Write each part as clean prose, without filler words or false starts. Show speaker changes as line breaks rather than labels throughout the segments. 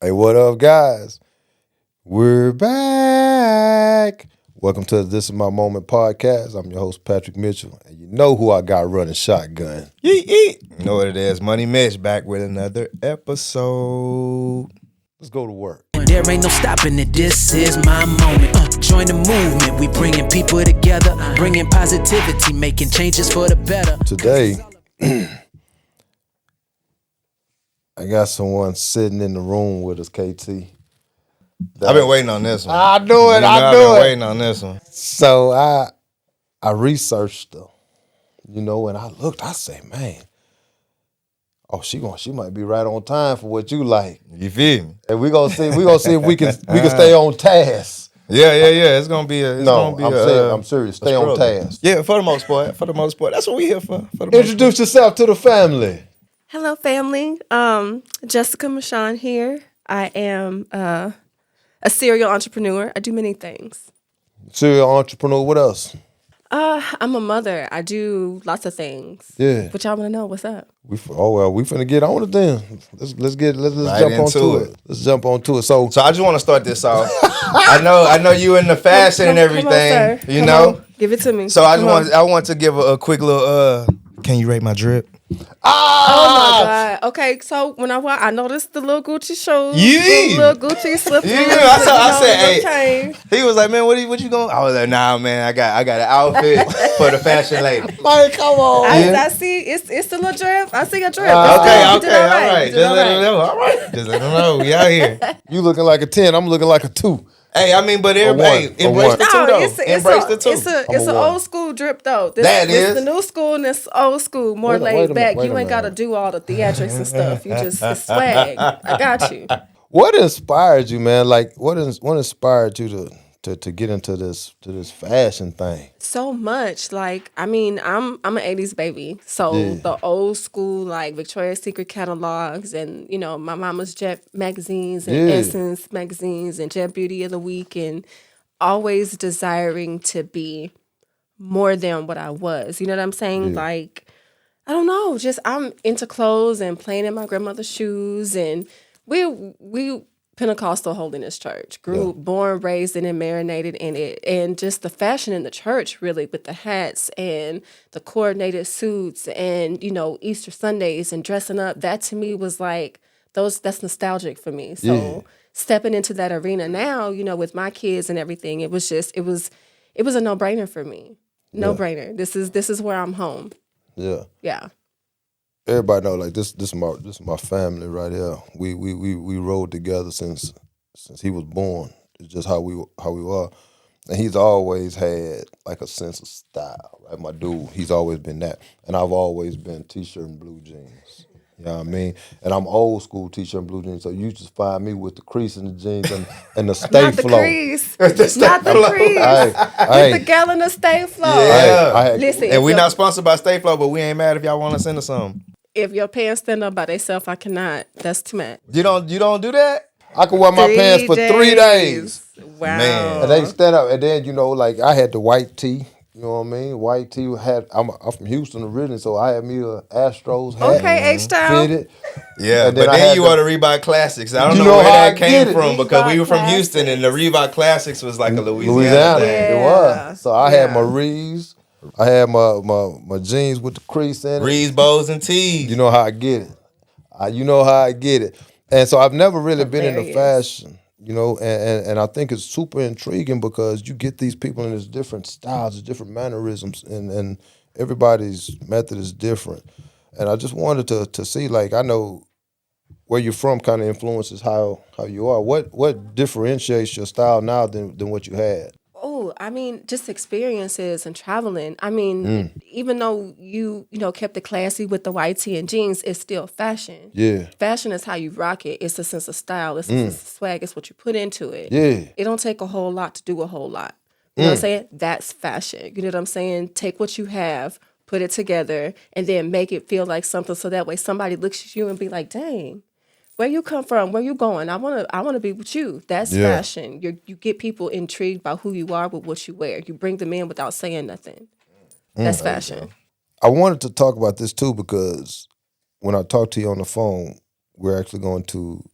Hey, what up, guys? We're back. Welcome to This Is My Moment podcast. I'm your host, Patrick Mitchell, and you know who I got running shotgun.
Yeet, yeet. You know what it is. Money Mesh back with another episode.
Let's go to work.
There ain't no stopping it. This is my moment. Join the movement. We bringing people together, bringing positivity, making changes for the better.
Today, I got someone sitting in the room with us, KT.
I've been waiting on this one.
I knew it.
I've been waiting on this one.
So I researched her, and I looked. I say, man, she might be right on time for what you like.
You feel me?
And we gonna see if we can stay on task.
Yeah. It's gonna be a.
I'm serious. Stay on task.
Yeah, for the most part. That's what we here for.
Introduce yourself to the family.
Hello, family. Jessica Meshaun here. I am a serial entrepreneur. I do many things.
Serial entrepreneur. What else?
I'm a mother. I do lots of things.
Yeah.
But y'all want to know what's up?
We finna get on it then. Let's
Right
jump
into
onto
it.
it. Let's jump onto it. So
So I just want to start this off. I know you in the fashion and everything.
Come on, sir.
You
Come
know.
on. Give it to me.
So I want to give a quick little. Can you rate my drip?
Oh my God. Okay, so when I noticed the little Gucci shoes,
Yeah.
the little Gucci slippers.
Yeah, I said,
hey.
He was like, man, what you going? I was like, nah, man, I got an outfit for the fashion lady.
man, come on.
I see it's a little drip. I see a drip.
Okay,
You did
all
all
right.
You
Just
did all
let
right.
them know. All right. Just let them know. We out here.
You looking like a 10. I'm looking like a 2.
Hey, I mean, but everybody
A one.
embrace the two,
No,
though. Embrace the two.
It's
I'm
an
a one.
old school drip though. This
That
is
is.
the new school and this old school, more
Wait a
laid back.
minute.
You ain't gotta do all the theatrics and stuff. You just it's swag. I got you.
What inspired you, man? Like, what inspired you to get into this fashion thing?
So much. Like, I mean, I'm an 80s baby. So
Yeah.
the old school, like Victoria's Secret catalogs and, my mama's Jet magazines and
Yeah.
Essence magazines and Jet Beauty of the Week and always desiring to be more than what I was. You know what I'm saying?
Yeah.
Like, I don't know, just I'm into clothes and playing in my grandmother's shoes, and we Pentecostal Holiness Church, born, raised in it, marinated in it, and just the fashion in the church really with the hats and the coordinated suits and Easter Sundays and dressing up. That to me was like that's nostalgic for me. So
Yeah.
stepping into that arena now, with my kids and everything, it was a no-brainer for me. No-brainer. This is where I'm home.
Yeah.
Yeah.
Everybody know, like, this is my family right here. We rode together since he was born. It's just how we are. And he's always had like a sense of style. Right? My dude, he's always been that. And I've always been t-shirt and blue jeans. You know what I mean? And I'm old school t-shirt and blue jeans, so you just find me with the crease in the jeans and the stay
Not the
flow.
crease.
The stay
Not the
flow.
crease.
Hey,
With the gallon of Stay Flow.
Yeah.
Listen,
And we're not sponsored by Stay Flow, but we ain't mad if y'all want to send us some.
if your pants stand up by themselves, I cannot. That's too much.
You don't do that?
I could wear my pants for 3 days.
Wow.
Man.
And they stand up, and then like I had the white tee. You know what I mean? White tee I'm from Houston originally, so I had me a Astros hat.
Okay, H-Town.
Fitted.
Yeah,
And
but
then I
then
had
you
the-
are the Reebok Classics. I don't
You
know
know
where
how I
that
get
came
it.
from because we were from
Reebok
Houston and the Reebok Classics was like a Louisiana
Louisiana.
thing.
It
Yeah.
was. So I had
Yeah.
my Reeves. I had my jeans with the crease in it.
Reeds, bows, and tees.
You know how I get it. And so I've never really been into
Hilarious.
fashion, and I think it's super intriguing because you get these people in these different styles, different mannerisms, and everybody's method is different. And I just wanted to see, like, I know where you're from kind of influences how you are. What differentiates your style now than what you had?
Oh, I mean, just experiences and traveling. I mean, even though you kept it classy with the white tee and jeans, it's still fashion.
Yeah.
Fashion is how you rock it. It's a sense of style. It's a sense of swag. It's what you put into it.
Yeah.
It don't take a whole lot to do a whole lot. You know what I'm saying? That's fashion. You know what I'm saying? Take what you have, put it together, and then make it feel like something so that way somebody looks at you and be like, dang, where you come from, where you going? I wanna be with you. That's
Yeah.
fashion. You get people intrigued by who you are with what you wear. You bring them in without saying nothing. That's fashion.
I wanted to talk about this too because when I talked to you on the phone, we're actually going to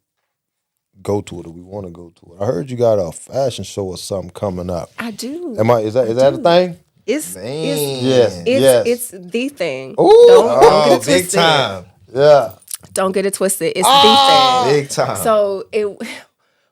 go to it or we want to go to it. I heard you got a fashion show or something coming up.
I do.
Is that a thing?
It's
Man.
Yes.
it's the thing.
Ooh.
Don't get it
big
twisted.
time.
Yeah.
Don't get it twisted. It's the thing.
Big time.
So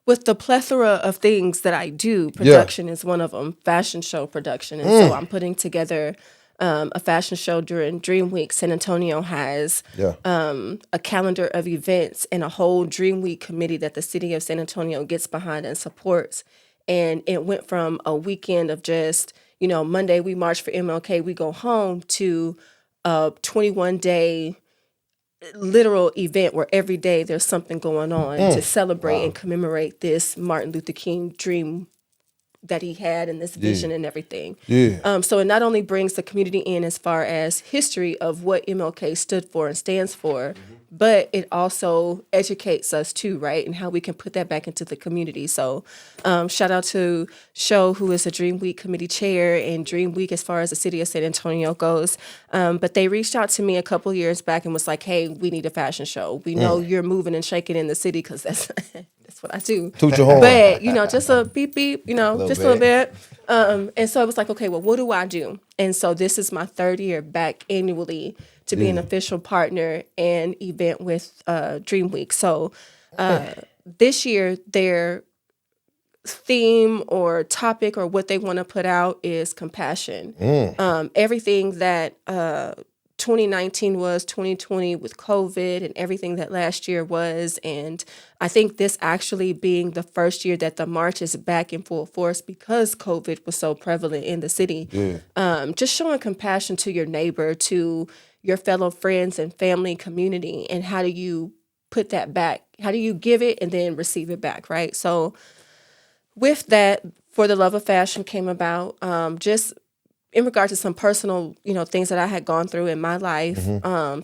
with the plethora of things that I do, production is one of them. Fashion show production, and so I'm putting together a fashion show during Dream Week. San Antonio has a calendar of events and a whole Dream Week committee that the city of San Antonio gets behind and supports. And it went from a weekend of just, Monday we march for MLK, we go home, to a 21-day literal event where every day there's something going on to celebrate and commemorate this Martin Luther King dream that he had and this vision and everything.
Yeah.
So it not only brings the community in as far as history of what MLK stood for and stands for, but it also educates us too, right? And how we can put that back into the community. So shout out to Sho, who is the Dream Week committee chair, and Dream Week as far as the city of San Antonio goes. But they reached out to me a couple years back and was like, hey, we need a fashion show. We know you're moving and shaking in the city, because that's what I do.
Toot your horn.
But, just a beep, beep, just a little bit.
bit.
And so it was like, okay, well, what do I do? And so this is my third year back annually to be an official partner and event with Dream Week. So this year, their theme or topic or what they want to put out is compassion. Everything that 2019 was, 2020 with COVID, and everything that last year was. And I think this actually being the first year that the march is back in full force because COVID was so prevalent in the city. Just showing compassion to your neighbor, to your fellow friends and family, community, and how do you put that back? How do you give it and then receive it back, right? So with that, For the Love of Fashion came about, just in regard to some personal, things that I had gone through in my life,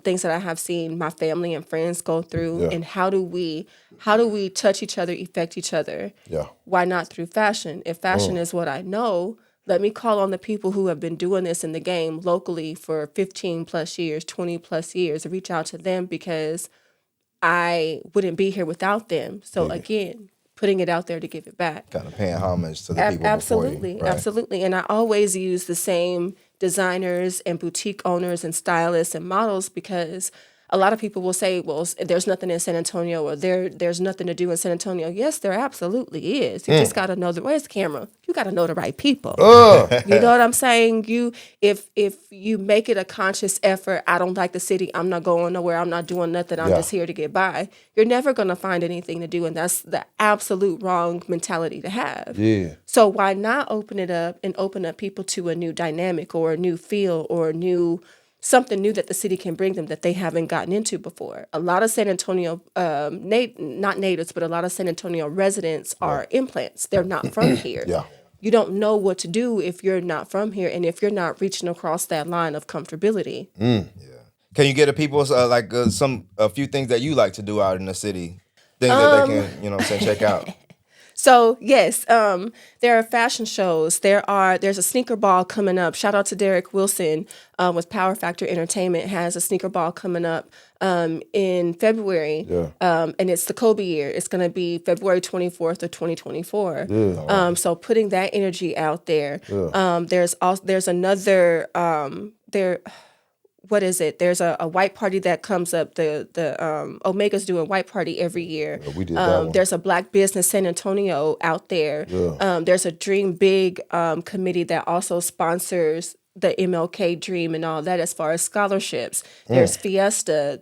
things that I have seen my family and friends go through, and how do we touch each other, affect each other?
Yeah.
Why not through fashion? If fashion is what I know, let me call on the people who have been doing this in the game locally for 15 plus years, 20 plus years, reach out to them, because I wouldn't be here without them. So again, putting it out there to give it back.
Kind of paying homage to the people
Absolutely,
before you. Right.
absolutely. And I always use the same designers and boutique owners and stylists and models, because a lot of people will say, well, there's nothing in San Antonio, or there's nothing to do in San Antonio. Yes, there absolutely is. You just got to know where's the camera? You got to know the right people. You know what I'm saying? If you make it a conscious effort, I don't like the city, I'm not going nowhere, I'm not doing nothing, I'm just here to get by, you're never going to find anything to do. And that's the absolute wrong mentality to have.
Yeah.
So why not open it up and open up people to a new dynamic or a new feel or something new that the city can bring them that they haven't gotten into before. A lot of San Antonio, not natives, but a lot of San Antonio residents are implants. They're not from here. You don't know what to do if you're not from here, and if you're not reaching across that line of comfortability.
Can you get to people a few things that you like to do out in the city? Things that they can, check out.
So yes, there are fashion shows. There's a sneaker ball coming up. Shout out to Derek Wilson with Power Factor Entertainment, has a sneaker ball coming up in February. And it's the Kobe year. It's going to be February 24th of 2024. So putting that energy out there. There's another what is it? There's a white party that comes up. The Omegas do a white party every year.
We did that one.
There's a Black Business San Antonio out there. There's a Dream Big committee that also sponsors the MLK Dream and all that as far as scholarships. There's Fiesta.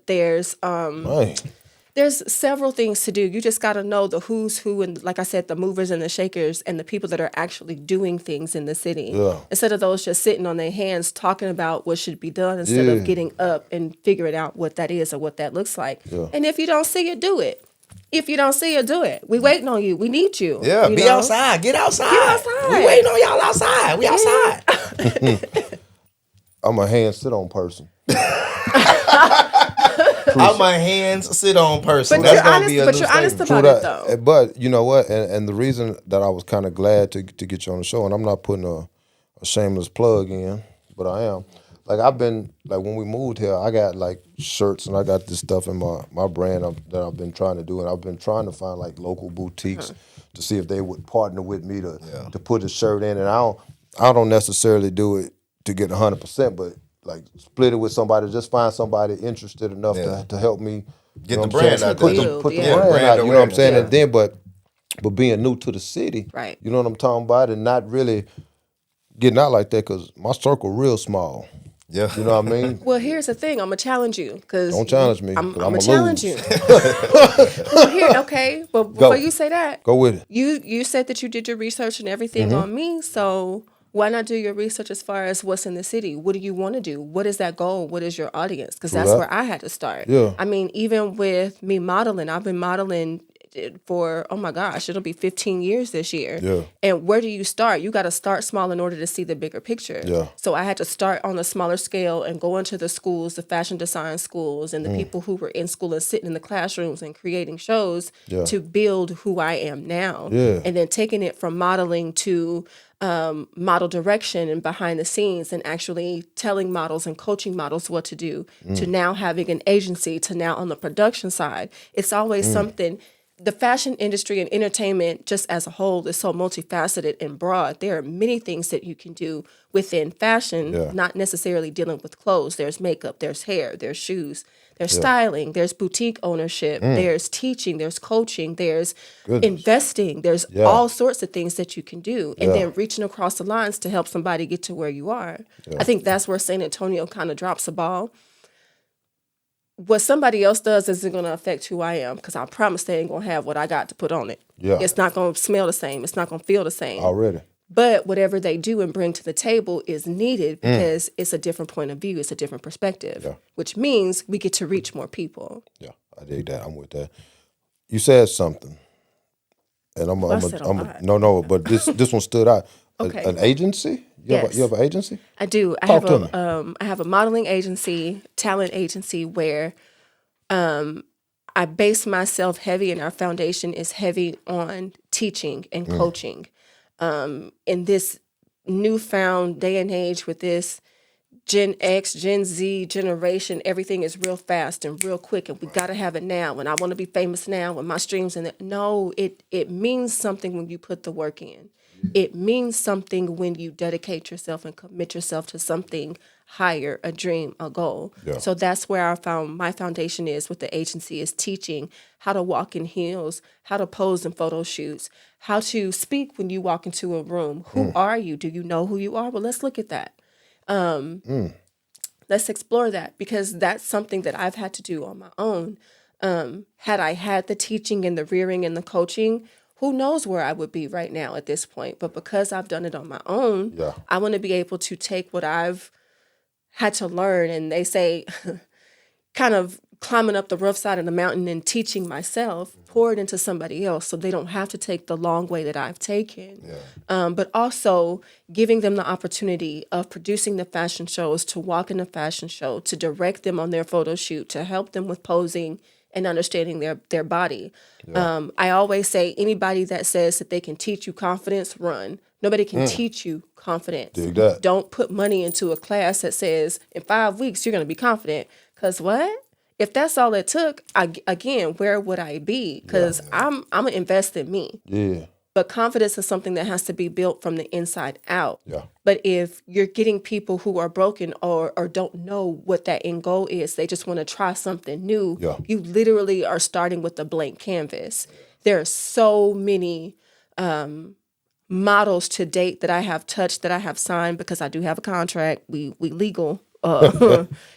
There's several things to do. You just got to know the who's who, and like I said, the movers and the shakers and the people that are actually doing things in the city. Instead of those just sitting on their hands talking about what should be done, instead of getting up and figuring out what that is or what that looks like. And if you don't see it, do it. If you don't see it, do it. We waiting on you. We need you.
Yeah,
you
be
know?
outside. Get outside.
Get outside.
We waiting on y'all outside. We outside.
I'm a hand sit on person.
I'm a hands sit on person.
But
That's
you're
gonna
honest,
be a
but
new
you're honest
statement.
about it though.
But you know what? And the reason that I was kind of glad to get you on the show, and I'm not putting a shameless plug in, but I am. like I've been like when we moved here, I got like shirts and I got this stuff in my brand that I've been trying to do, and I've been trying to find like local boutiques to see if they would partner with me to put a shirt in, and I don't necessarily do it to get 100%, but like split it with somebody, just find somebody interested enough to help me
Get
know
the
what I'm
brand
saying?
out there.
Put the
Yeah.
brand
Brand
out. You know what I'm
awareness,
saying?
yeah.
And then, but being new to the city,
Right.
you know what I'm talking about, and not really getting out like that because my circle real small.
Yeah.
You know what I mean?
Well, here's the thing. I'm gonna challenge you because
Don't challenge me.
I'm
'Cause
gonna
I'ma
challenge
lose.
you. Well, here, okay. But before you say that,
Go with it.
you said that you did your research and everything on me. So why not do your research as far as what's in the city? What do you want to do? What is that goal? What is your audience? Because that's
that.
where I had to start.
Yeah.
I mean, even with me modeling, I've been modeling for, oh my gosh, it'll be 15 years this year.
Yeah.
And where do you start? You got to start small in order to see the bigger picture.
Yeah.
So I had to start on a smaller scale and go into the schools, the fashion design schools, and the people who were in school and sitting in the classrooms and creating shows to build who I am now.
Yeah.
And then taking it from modeling to model direction and behind the scenes and actually telling models and coaching models what to do to now having an agency to now on the production side. It's always something. The fashion industry and entertainment just as a whole is so multifaceted and broad. There are many things that you can do within fashion, not necessarily dealing with clothes. There's makeup, there's hair, there's shoes, there's styling, there's boutique ownership, there's teaching, there's coaching, there's investing, there's all sorts of things that you can do. And then reaching across the lines to help somebody get to where you are. I think that's where San Antonio kind of drops the ball. What somebody else does isn't going to affect who I am because I promise they ain't going to have what I got to put on it.
Yeah.
It's not going to smell the same. It's not going to feel the same.
Already.
But whatever they do and bring to the table is needed because it's a different point of view. It's a different perspective, which means we get to reach more people.
Yeah, I dig that. I'm with that. You said something, and no, but this one stood out.
Okay.
An agency?
Yes.
You have an agency?
I do. I
Talk
have
to
I have a modeling agency, talent agency where I base myself heavy and our foundation is heavy on teaching and coaching. In this newfound day and age with this Gen X, Gen Z generation, everything is real fast and real quick and we got to have it now and I want to be famous now and my streams and no, it means something when you put the work in. It means something when you dedicate yourself and commit yourself to something higher, a dream, a goal.
Yeah.
So that's where I found my foundation is with the agency is teaching how to walk in heels, how to pose in photo shoots, how to speak when you walk into a room. Who are you? Do you know who you are? Well, let's look at that. Let's explore that because that's something that I've had to do on my own. Had I had the teaching and the rearing and the coaching, who knows where I would be right now at this point. But because I've done it on my own, I want to be able to take what I've had to learn. And they say kind of climbing up the rough side of the mountain and teaching myself, pour it into somebody else so they don't have to take the long way that I've taken. But also giving them the opportunity of producing the fashion shows, to walk in a fashion show, to direct them on their photo shoot, to help them with posing and understanding their body. I always say anybody that says that they can teach you confidence, run. Nobody can teach you confidence.
Dig that.
Don't put money into a class that says in 5 weeks you're going to be confident. Because what? If that's all it took, again, where would I be? Because I'm going to invest in me.
Yeah.
But confidence is something that has to be built from the inside out.
Yeah.
But if you're getting people who are broken or don't know what that end goal is, they just want to try something new, you literally are starting with a blank canvas. There are so many models to date that I have touched, that I have signed because I do have a contract. We legal.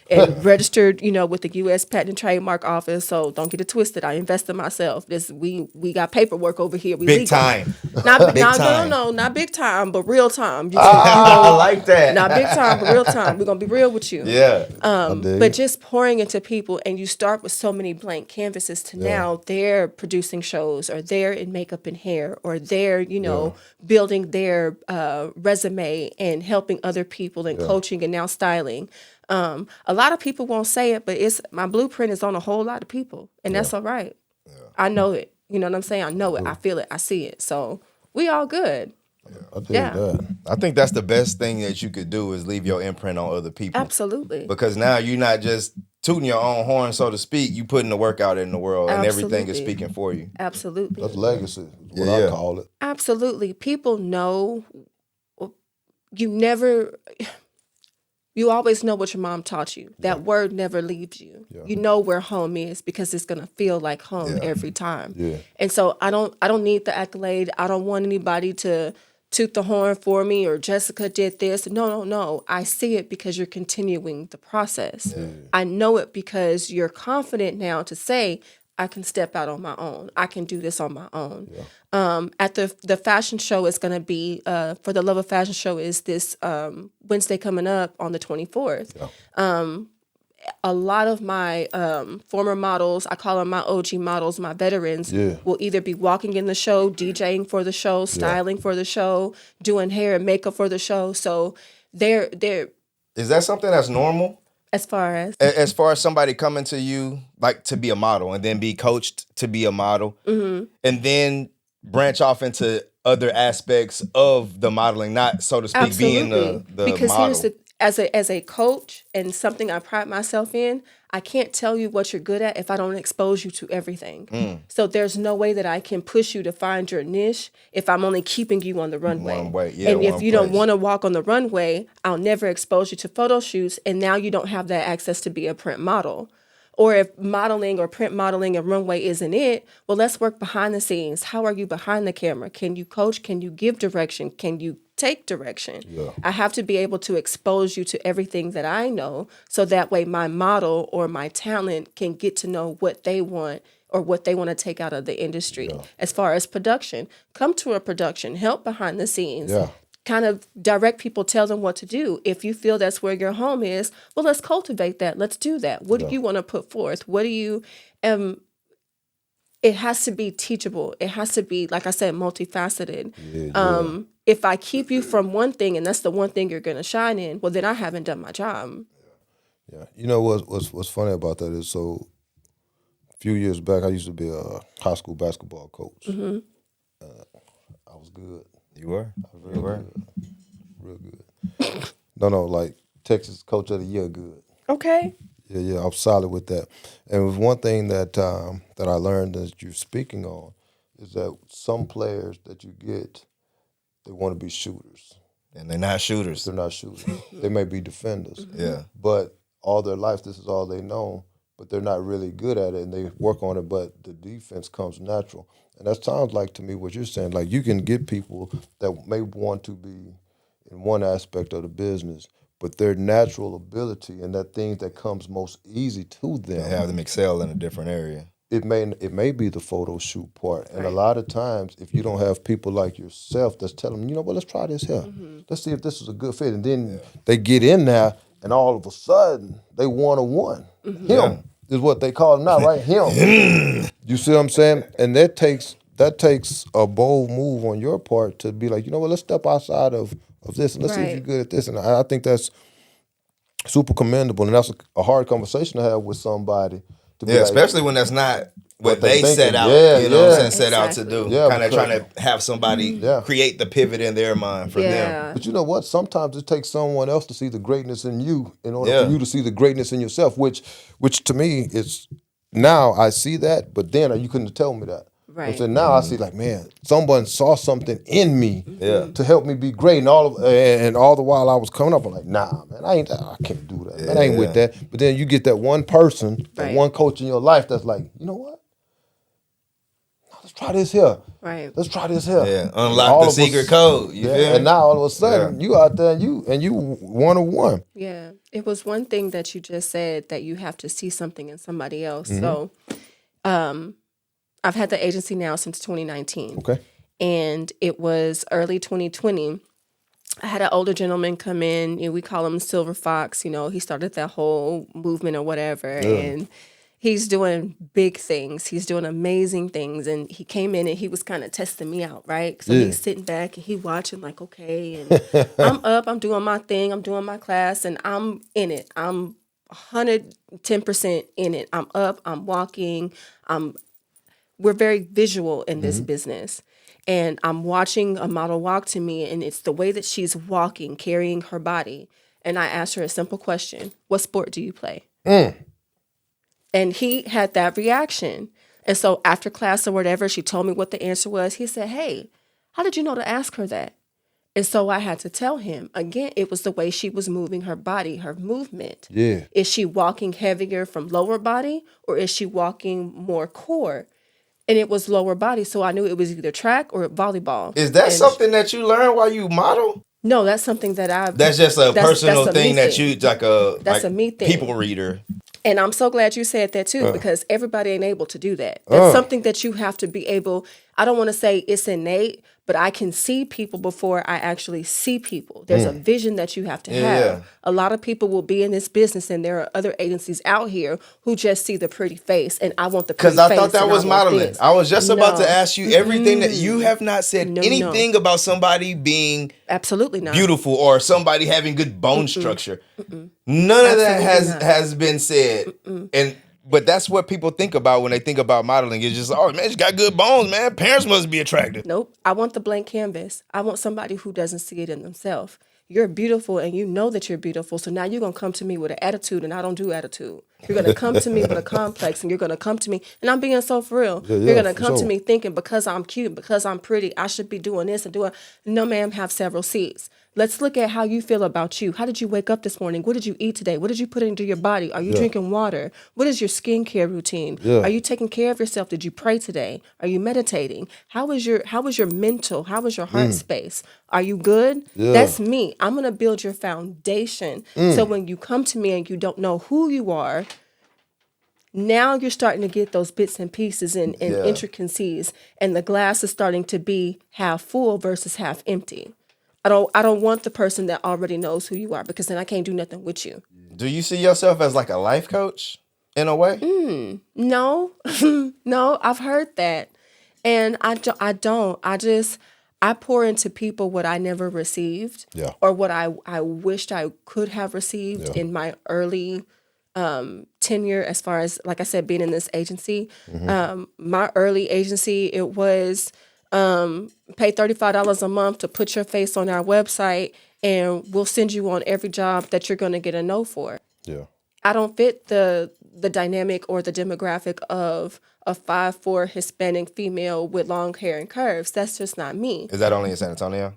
And registered, with the U.S. Patent and Trademark Office. So don't get it twisted. I invested myself. We got paperwork over here. We
Big
legal.
time.
Not
Big time.
No, not big time, but real time.
I like that.
Not big time, but real time. We're gonna be real with you.
Yeah.
But just pouring into people, and you start with so many blank canvases to now they're producing shows, or they're in makeup and hair, or they're building their resume and helping other people and coaching and now styling. A lot of people won't say it, but my blueprint is on a whole lot of people, and that's all right. I know it. You know what I'm saying? I know it. I feel it. I see it. So we all good.
I dig
Yeah.
that.
I think that's the best thing that you could do is leave your imprint on other people.
Absolutely.
Because now you're not just tooting your own horn, so to speak. You putting the work out in the world, and everything is
Absolutely.
speaking for you.
Absolutely.
That's legacy, is what
Yeah.
I call it.
Absolutely. People know you never you always know what your mom taught you. That word never leaves you.
Yeah.
You know where home is because it's gonna feel like home
Yeah.
every time.
Yeah.
And so I don't need the accolade. I don't want anybody to toot the horn for me or Jessica did this. No. I see it because you're continuing the process. I know it because you're confident now to say, I can step out on my own. I can do this on my own. At the fashion show is going to be, for the Love of Fashion show is this Wednesday coming up on the 24th. A lot of my former models, I call them my OG models, my veterans, will either be walking in the show, DJing for the show, styling for the show, doing hair and makeup for the show. So they're
Is that something that's normal?
as far as
Somebody coming to you like to be a model and then be coached to be a model, and then branch off into other aspects of the modeling, not so to speak being the
because
model.
here's the as a coach and something I pride myself in, I can't tell you what you're good at if I don't expose you to everything. So there's no way that I can push you to find your niche if I'm only keeping you on the runway.
One way, yeah,
and if
one
you don't
place.
want to walk on the runway, I'll never expose you to photo shoots, and now you don't have that access to be a print model. Or if modeling or print modeling and runway isn't it, well, let's work behind the scenes. How are you behind the camera? Can you coach? Can you give direction? Can you take direction? I have to be able to expose you to everything that I know so that way my model or my talent can get to know what they want or what they want to take out of the industry. As far as production, come to a production, help behind the scenes. Kind of direct people, tell them what to do. If you feel that's where your home is, well, let's cultivate that. Let's do that. What do you want to put forth? What do you, it has to be teachable. It has to be, like I said, multifaceted. If I keep you from one thing and that's the one thing you're going to shine in, well, then I haven't done my job.
Yeah. You know what's funny about that is, so a few years back, I used to be a high school basketball coach. I was good.
You were?
Real good. Real good. No, like Texas Coach of the Year good.
Okay.
Yeah, I'm solid with that. And it was one thing that I learned that you're speaking on is that some players that you get, they want to be shooters.
And they're not shooters.
They're not shooters. They may be defenders.
Yeah.
But all their life, this is all they know. But they're not really good at it, and they work on it. But the defense comes natural, and that sounds like to me what you're saying. Like you can get people that may want to be in one aspect of the business, but their natural ability and that thing that comes most easy to them,
And have them excel in a different area.
it may be the photo shoot part. And a lot of times, if you don't have people like yourself that's telling them, you know what, let's try this here. Let's see if this is a good fit. And then they get in there, and all of a sudden, they one-on-one. Him is what they call him now, right? Him. You see what I'm saying? And that takes a bold move on your part to be like, you know what, let's step outside of this and let's see if you're good at this. And I think that's super commendable, and that's a hard conversation to have with somebody. To be like,
especially when that's not what
they
they set
thinking.
out,
Yeah,
what I'm
yeah.
saying, set out to do.
Yeah,
Kind of
because-
trying to have somebody create the pivot in their mind for them.
But you know what? Sometimes it takes someone else to see the greatness in you in order for you to see the greatness in yourself, which to me is, now I see that, but then you couldn't tell me that.
Right.
So now I see, like, man, someone saw something in me to help me be great, and all the while I was coming up, I'm like, nah, man, I can't do that. Man, I ain't with that. But then you get that one person, that one coach in your life that's like, you know what? Let's try this here.
Right.
Let's try this here.
Yeah, unlock the secret code. You feel me?
And now all of a sudden you out there and you one-on-one.
Yeah. It was one thing that you just said, that you have to see something in somebody else. So I've had the agency now since 2019.
Okay.
And it was early 2020. I had an older gentleman come in, we call him Silver Fox. He started that whole movement or whatever. And he's doing big things. He's doing amazing things. And he came in and he was kind of testing me out, right? So he's sitting back and he watching like, okay. And I'm up, I'm doing my thing, I'm doing my class, and I'm in it. I'm 110% in it. I'm up, I'm walking, I'm we're very visual in this business. And I'm watching a model walk to me, and it's the way that she's walking, carrying her body. And I asked her a simple question: what sport do you play? And he had that reaction. And so after class or whatever, she told me what the answer was. He said, hey, how did you know to ask her that? And so I had to tell him, again, it was the way she was moving her body, her movement.
Yeah.
Is she walking heavier from lower body, or is she walking more core? And it was lower body, so I knew it was either track or volleyball.
Is that
And
something that you learn while you model?
no, that's something that I've...
That's just a personal
that's a
thing
me
that you, like a
That's a me thing.
people reader.
And I'm so glad you said that too, because everybody ain't able to do that. That's something that you have to be able... I don't want to say it's innate, but I can see people before I actually see people. There's a vision that you have to have.
Yeah.
A lot of people will be in this business, and there are other agencies out here who just see the pretty face, and I want the pretty
Because
face.
I thought that
and
was
I want
modeling.
this.
I was just about to
No.
ask you everything that you have not said
No.
anything about somebody being
Absolutely not.
beautiful or somebody having good bone structure. None of that
Absolutely not.
has been said. But that's what people think about when they think about modeling. It's just, oh man, she's got good bones, man. Parents must be attractive.
Nope. I want the blank canvas. I want somebody who doesn't see it in themselves. You're beautiful, and you know that you're beautiful. So now you're going to come to me with an attitude, and I don't do attitude. You're going to come to me with a complex, and you're going to come to me, and I'm being so for real. You're going to
for
come to
sure.
me thinking because I'm cute, because I'm pretty, I should be doing this and doing. No, ma'am, have several seats. Let's look at how you feel about you. How did you wake up this morning? What did you eat today? What did you put into your body? Are you drinking water? What is your skincare routine?
Yeah.
Are you taking care of yourself? Did you pray today? Are you meditating? How was your mental? How was your heart space? Are you good?
Yeah.
That's me. I'm going to build your foundation. So when you come to me and you don't know who you are, now you're starting to get those bits and pieces and intricacies, and the glass is starting to be half full versus half empty. I don't want the person that already knows who you are, because then I can't do nothing with you.
Do you see yourself as like a life coach in a way?
No, no, I've heard that. And I don't. I pour into people what I never received, or what I wished I could have received in my early tenure, as far as, like I said, being in this agency. My early agency, it was pay $35 a month to put your face on our website, and we'll send you on every job that you're going to get a no for.
Yeah.
I don't fit the dynamic or the demographic of a 5'4" Hispanic female with long hair and curves. That's just not me.
Is that only in San Antonio?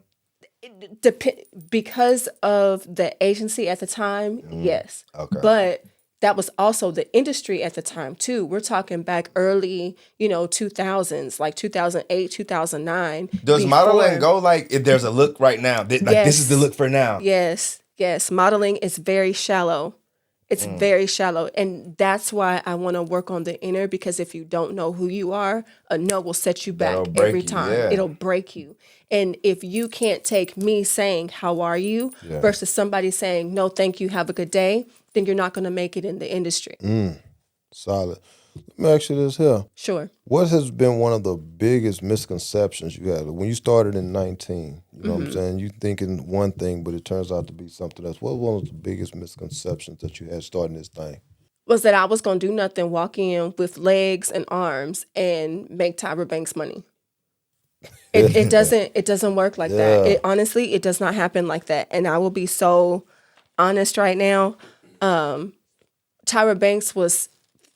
Because of the agency at the time, yes.
Okay.
But that was also the industry at the time too. We're talking back early, 2000s, like 2008, 2009.
Does modeling go like, if there's a look right now, like this is the look for now?
Yes. Modeling is very shallow. It's very shallow. And that's why I want to work on the inner, because if you don't know who you are, a no will set you back
That'll break
every
you,
time.
yeah.
It'll break you. And if you can't take me saying, how are you, versus somebody saying, no, thank you, have a good day, then you're not going to make it in the industry.
Solid. Let me ask you this here.
Sure.
What has been one of the biggest misconceptions you had when you started in 19? You know what I'm saying? You thinking one thing, but it turns out to be something else. What was one of the biggest misconceptions that you had starting this thing?
Was that I was going to do nothing, walk in with legs and arms and make Tyra Banks money. It doesn't work like that. Honestly, it does not happen like that. And I will be so honest right now. Tyra Banks was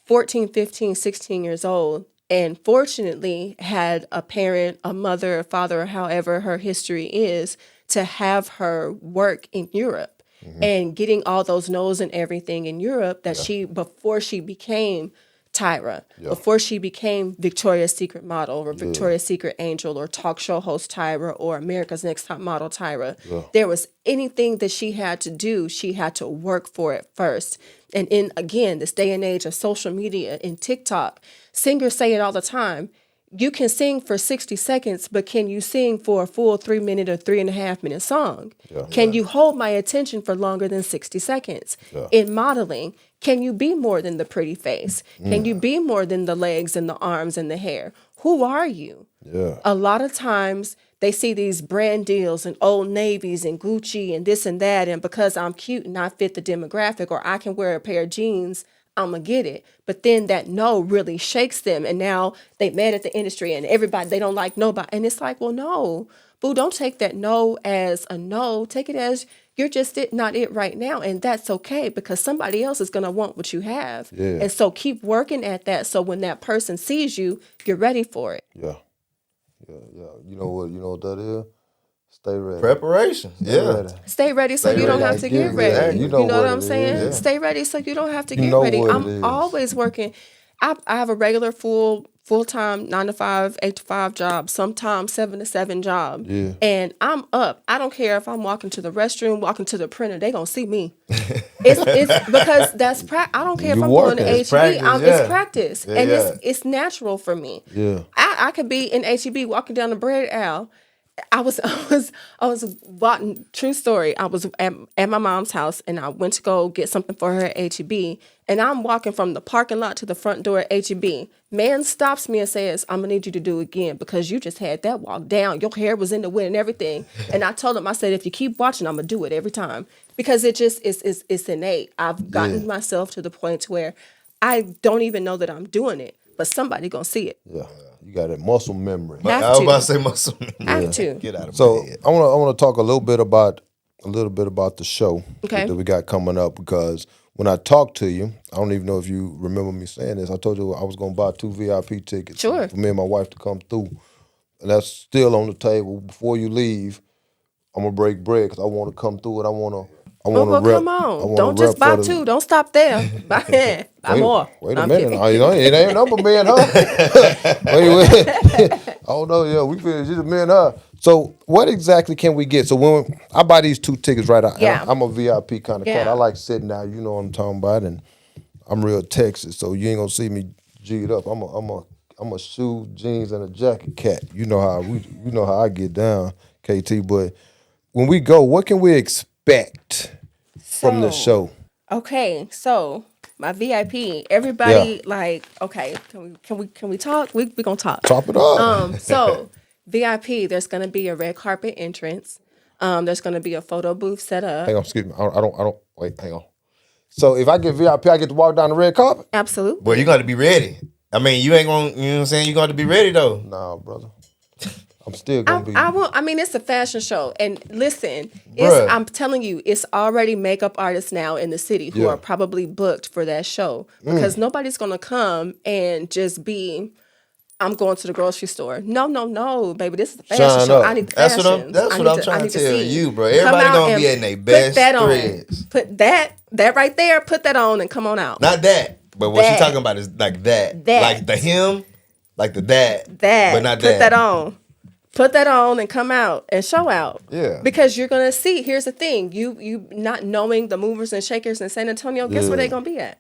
14, 15, 16 years old, and fortunately had a parent, a mother, a father, or however her history is, to have her work in Europe and getting all those no's and everything in Europe that before she became Tyra, before she became Victoria's Secret model or Victoria's Secret angel or talk show host Tyra or America's Next Top Model Tyra, there was anything that she had to do, she had to work for it first. And in, again, this day and age of social media and TikTok, singers say it all the time. You can sing for 60 seconds, but can you sing for a full 3-minute or 3.5-minute song? Can you hold my attention for longer than 60 seconds? In modeling, can you be more than the pretty face? Can you be more than the legs and the arms and the hair? Who are you? A lot of times they see these brand deals and Old Navies and Gucci and this and that, and because I'm cute and I fit the demographic, or I can wear a pair of jeans, I'm going to get it. But then that no really shakes them. And now they mad at the industry and everybody, they don't like nobody. And it's like, well, no, boo, don't take that no as a no. Take it as you're just not it right now. And that's okay because somebody else is going to want what you have.
Yeah.
And so keep working at that. So when that person sees you, you're ready for it.
Yeah. You know what that is? Stay ready.
Preparation.
Ready.
Stay ready so you don't have to get ready. You know what I'm saying?
Yeah.
Stay ready so you don't have to
You
get
know
ready.
what it
I'm
is.
always working. I have a regular full-time 9 to 5, 8 to 5 job, sometimes 7 to 7 job.
Yeah.
And I'm up. I don't care if I'm walking to the restroom, walking to the printer, they gonna see me. It's because that's I don't care if
You
I'm going
working.
to
It's
HEB.
practice,
It's practice.
Yeah,
And
yeah.
it's natural for me.
Yeah.
I could be in HEB walking down the bread aisle. I was walking, true story. I was at my mom's house and I went to go get something for her at HEB. And I'm walking from the parking lot to the front door at HEB. Man stops me and says, I'm gonna need you to do it again because you just had that walk down. Your hair was in the wind and everything. And I told him, I said, if you keep watching, I'm gonna do it every time. Because it just it's innate. I've gotten myself to the point where I don't even know that I'm doing it, but somebody gonna see it.
Yeah. You got that muscle memory.
Have
I was
to.
about to say muscle.
Have to.
Get out of
So
bed.
I want to talk a little bit about the show
Okay.
that we got coming up because when I talked to you, I don't even know if you remember me saying this. I told you I was going to buy 2 VIP tickets
Sure.
for me and my wife to come through, and that's still on the table. Before you leave, I'm gonna break bread because I want to come through and I want to.
Well,
rep.
come
I
on.
wanna
Don't just
rep
buy
for the-
2. Don't stop there. Buy more.
Wait a
I'm
minute.
kidding.
It ain't number me and her. wait. I don't know. Yeah, we feel it's just me and her. So what exactly can we get? So when I buy these 2 tickets right out,
Yeah.
I'm a VIP kind of cat.
Yeah.
I like sitting out. You know what I'm talking about, and I'm real Texas. So you ain't gonna see me G'd up. I'm a shoe, jeans, and a jacket cat. You know how I get down, KT. But when we go, what can we expect from this show?
Okay, so my VIP, everybody like, okay, can we talk? We gonna talk.
Top it up.
So VIP, there's gonna be a red carpet entrance. There's gonna be a photo booth set up.
Hang on, excuse me. I don't. Wait, hang on. So if I get VIP, I get to walk down the red carpet?
Absolutely.
Boy, you got to be ready. I mean, you ain't gonna. You know what I'm saying? You got to be ready though.
Nah, brother. I'm still gonna be.
I mean, it's a fashion show, and listen,
Bruh.
I'm telling you, it's already makeup artists now in the city who
Yeah.
are probably booked for that show because nobody's gonna come and just be. I'm going to the grocery store. No, baby. This is a fashion
Shine
show.
up.
I need the
That's
fashion.
what I'm trying to tell you, bro. Everybody gonna be in their best threads.
Put that right there. Put that on and come on out.
Not that, but what
That.
she talking about is like that.
That.
Like the him, like the that.
That.
But not
Put
that.
that on. Put that on and come out and show out.
Yeah.
Because you're gonna see. Here's the thing. You not knowing the movers and shakers in San Antonio. Guess where they gonna be at?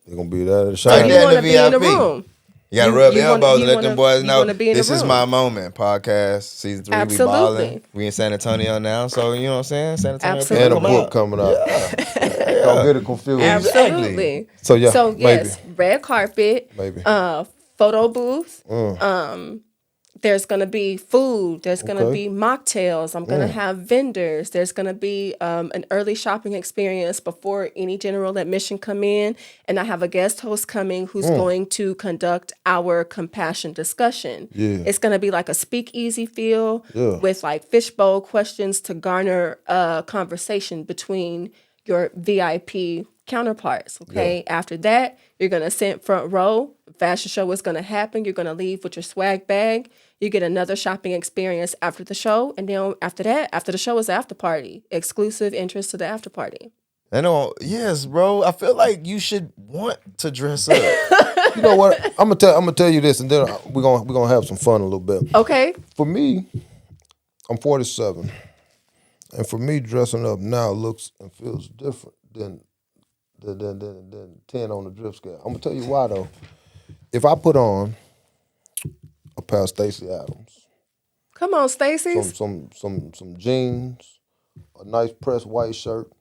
They're gonna be there to
So
shine.
you
Yeah,
want to
the
be in the
VIP.
room.
You gotta
You-
rub
you wanna-
elbows
you
and let
wanna-
them boys
you
know
wanna be in the
this is
room.
my moment. Podcast season 3,
Absolutely.
we balling. We in San Antonio now, so you know what I'm saying. San Antonio
Absolutely.
And a
people
book
come out.
coming out. Don't get it confused.
Absolutely.
So, yeah,
So yes,
maybe.
red carpet.
Maybe.
Photo booth. There's gonna be food. There's gonna
Okay.
be mocktails. I'm gonna have vendors. There's gonna be an early shopping experience before any general admission come in, and I have a guest host coming who's going to conduct our compassion discussion.
Yeah.
It's gonna be like a speakeasy feel
Yeah.
with like fishbowl questions to garner a conversation between your VIP counterparts. Okay. After that, you're gonna sit front row. Fashion show is gonna happen. You're gonna leave with your swag bag. You get another shopping experience after the show, and then after that, after the show is the after party. Exclusive entrance to the after party.
I know, yes, bro. I feel like you should want to dress up.
You know what? I'm gonna tell you this, and then we're gonna have some fun a little bit.
Okay.
For me, I'm 47, and for me, dressing up now looks and feels different than 10 on the drip scale. I'm gonna tell you why though. If I put on a pair of Stacey Adams,
Come on, Stacey's.
some jeans, a nice pressed white shirt,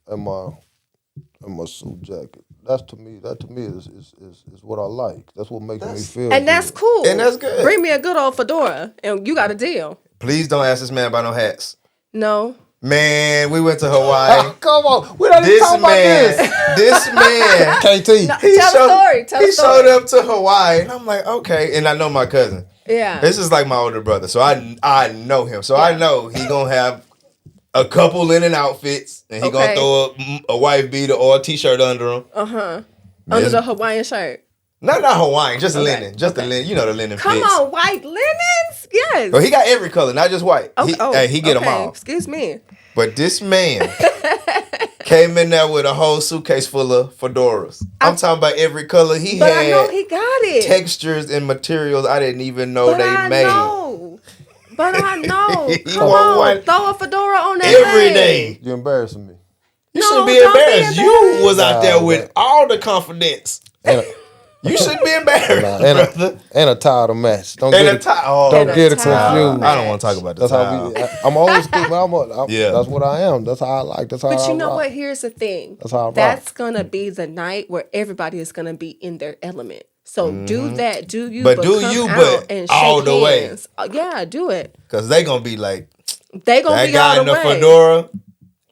and my suit jacket. That to me is what I like. That's what makes me feel.
And that's
good.
cool.
And that's good.
Bring me a good old fedora, and you got a deal.
Please don't ask this man about no hats.
No.
Man, we went to Hawaii.
Come on, we don't even
This
talk about
man,
this.
this man,
KT,
Tell the story. Tell
he
the story.
showed up to Hawaii, and I'm like, okay. And I know my cousin.
Yeah.
This is like my older brother, so I know him. So I know he gonna have a couple linen outfits, and he gonna throw a wife beater or a t-shirt under him.
Under the Hawaiian shirt.
Not Hawaiian, just linen, just the linen. You know the linen
Come
fits.
on, white linens. Yes.
Well, he got every color, not just white. He get them all.
Excuse me.
But this man came in there with a whole suitcase full of fedoras. I'm talking about every color. He
But
had
I know he got it.
textures and materials I didn't even know
But
they
I
made.
know. But I know.
He
Come
want
on,
one
throw a fedora on that
every
thing.
day.
you're embarrassing me.
You
No,
shouldn't be
don't be
embarrassed. You
embarrassed.
was out there
Nah,
with
man.
all the confidence.
And
You shouldn't be embarrassed,
and
brother.
and a tie to match. Don't
And
get
a
it.
tie. Oh,
Don't
And
get
a
it
tie.
confused.
I don't want to talk about the
That's
tie.
how I'm old school. Man.
Yeah.
That's what I am. That's how I like. That's how
But
I
you know
rock.
what? Here's the thing.
That's how I rock.
That's gonna be the night where everybody is gonna be in their element. So do that. Do you?
But do
come
you,
out
but
and
all
shake
the way.
hands. Yeah, do it.
Because they going to be like,
They gonna
that
be
guy
all
in
the
the
way.
fedora,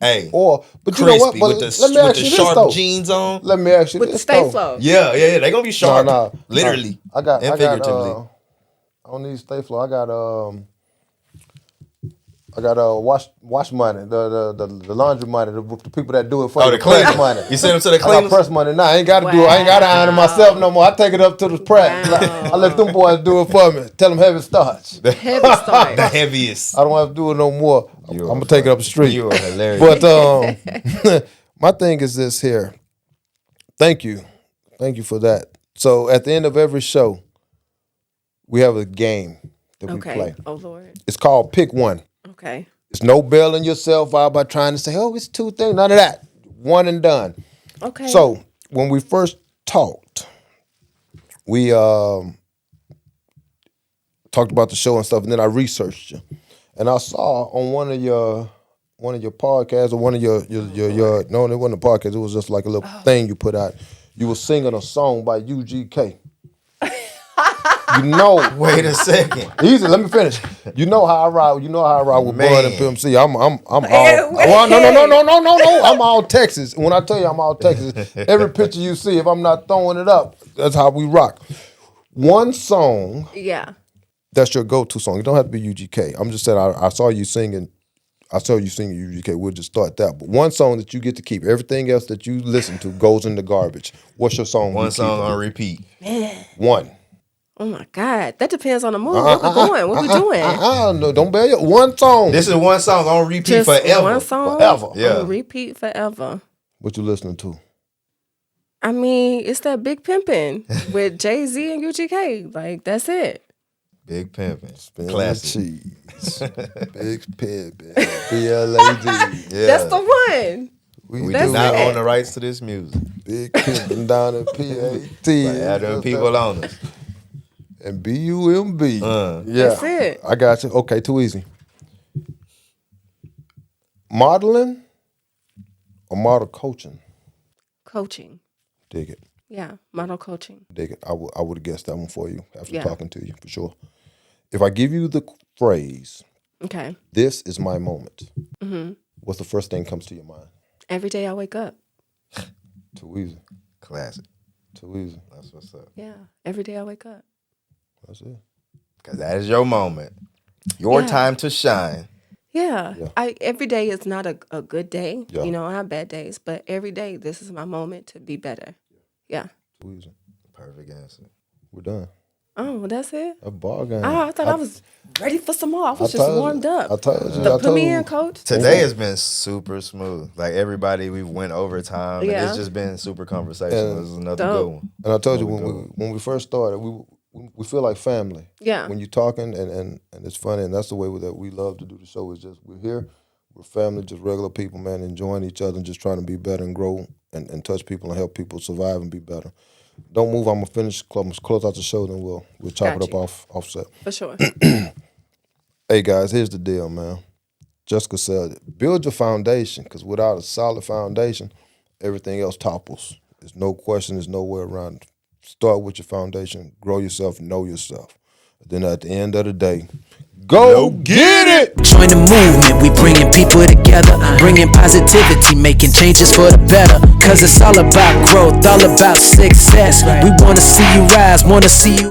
hey,
But you know what?
crispy
But
with
let me
the
ask you this
sharp
though.
jeans on.
Let me ask you
With the
this
stay
though.
flow.
Yeah, they going to be sharp.
No,
Literally.
I got
and figuratively.
on these stay flow. I got wash money, the laundry money, the people that do it for
Oh,
you,
the
press
cleaner.
money.
You send them to the
I got
cleaners?
press money now. I ain't got to do. I ain't got to iron it myself no more. I take it up to the press.
Wow.
I let them boys do it for me. Tell them heavy starch.
Heavy start.
The heaviest.
I don't have to do it no more. I'm
You
gonna
are
take it up the street.
You are hilarious.
But my thing is this here. Thank you for that. So at the end of every show, we have a game that we
Okay.
play.
Oh Lord.
It's called Pick One.
Okay.
It's no bailing yourself out by trying to say, oh, it's two things. None of that. One and done.
Okay.
So when we first talked, we talked about the show and stuff, and then I researched you. And I saw on one of your podcasts or one of your no, it wasn't a podcast, it was just like a little thing you put out. You were singing a song by UGK. You know,
Wait a second.
easy. Let me finish. You know how I ride. You know how I ride with Bud and Pimp C. I'm all.
Hey,
Well, no. I'm all Texas. When I tell you I'm all Texas, every picture you see, if I'm not throwing it up, that's how we rock. One song
Yeah.
that's your go-to song. It don't have to be UGK. I'm just saying. I saw you singing. I saw you singing UGK. We'll just start that. But one song that you get to keep. Everything else that you listen to goes in the garbage. What's your song?
One
you
song
keep?
on repeat.
One.
Oh my God. That depends on the mood. What we going? What we doing?
No, don't bail you. One song.
This is one song on repeat
Just
forever.
one song.
Forever.
Yeah.
On repeat forever.
What you listening to?
I mean, it's that Big Pimpin' with Jay-Z and UGK. Like, that's it.
Big Pimpin'.
Spin
Classic.
cheese. Big Pimpin'. BLAD.
Yeah.
That's the one.
We
That's
do not
it.
own the rights to this music.
Big Pimpin' down in PAT.
Like, have them people on us.
And BUMB. Yeah.
That's it.
I got you. Okay, too easy. Modeling or model coaching?
Coaching.
Dig it.
Yeah. Model coaching.
Dig it. I would have guessed that one for you after
Yeah.
talking to you, for sure. If I give you the phrase,
Okay.
this is my moment,
Mm-hmm.
what's the first thing comes to your mind?
Every day I wake up.
Too easy.
Classic.
Too easy.
That's what's up.
Yeah. Every day I wake up.
That's it.
Because that is your moment. Your
Yeah.
time to shine.
Yeah.
Yeah.
Every day is not a good day.
Yeah.
You know, I have bad days, but every day this is my moment to be better. Yeah.
Too easy.
Perfect answer.
We're done.
Oh, well, that's it.
A ball game.
Oh, I thought I was ready for some more. I was just
told you.
warmed up.
I told you.
Put me in, coach.
Today has been super smooth. Like everybody, we went overtime. And
Yeah.
it's just been super conversational.
And-
This is another
Dope.
good one.
And I told you
Another
when
good one.
when we first started, we feel like family.
Yeah.
When you're talking and it's funny, and that's the way that we love to do the show. Is just we're here, we're family, just regular people, man, enjoying each other and just trying to be better and grow and touch people and help people survive and be better. Don't move. I'm gonna finish. Close out the show, then we'll chop
Got
it up
you.
offset.
For sure.
Hey guys, here's the deal, man. Jessica said, build your foundation, because without a solid foundation, everything else topples. There's no question, there's no way around it. Start with your foundation, grow yourself, know yourself. Then at the end of the day, go get it.
Join the movement, we bringing people together, bringing positivity, making changes for the better. Cause it's all about growth, all about success. We wanna see you rise, wanna see you